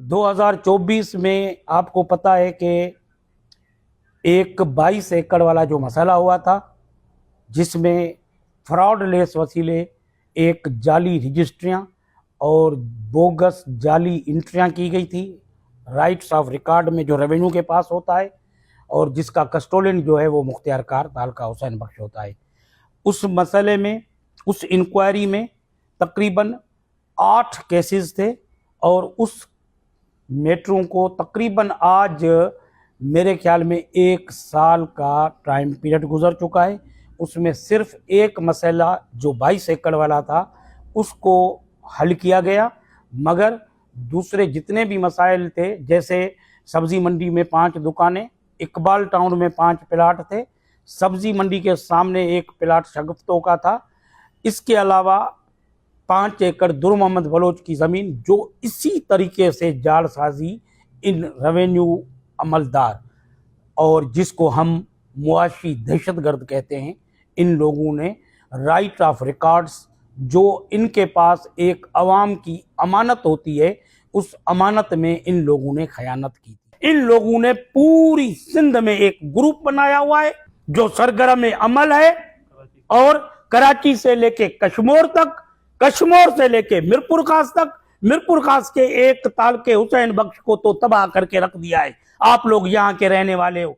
2024 में आपको पता है कि एक 22 एकड़ वाला जो मसला हुआ था, जिसमें फ्रॉडलेस वसीले एक जाली रजिस्ट्रियाँ और बोगस जाली इंट्रियाँ की गई थी राइट्स ऑफ रिकॉर्ड में, जो रेवेन्यू के पास होता है और जिसका कस्टोडियन जो है वो मुख्तियारकार तालका हुसैन बख्श होता है। उस मसले में, उस इंक्वायरी में तकरीबन 8 केसेस थे और उस मैटरों को तकरीबन आज मेरे ख्याल में 1 साल का टाइम पीरियड गुजर चुका है। उसमें सिर्फ एक मसला जो 22 एकड़ वाला था उसको हल किया गया, मगर दूसरे जितने भी मसाइल थे, जैसे सब्जी मंडी में 5 दुकानें, इकबाल टाउन में 5 प्लाट थे, सब्जी मंडी के सामने एक प्लाट शगफ्तों का था, इसके अलावा 5 एकड़ दुर मोहम्मद बलोच की ज़मीन, जो इसी तरीके से जालसाजी इन रेवेन्यू अमलदार और जिसको हम मुआशी दहशतगर्द कहते हैं, इन लोगों ने राइट ऑफ रिकॉर्ड्स जो इनके पास एक अवाम की अमानत होती है, उस अमानत में इन लोगों ने खयानत की थी। इन लोगों ने पूरी सिंध में एक ग्रुप बनाया हुआ है जो सरगर्म अमल है और कराची से लेके कश्मीर तक, कश्मीर से लेके मीरपुर खास तक, मीरपुर खास के एक तालके हुसैन बख्श को तो तबाह करके रख दिया है। आप लोग यहाँ के रहने वाले हो।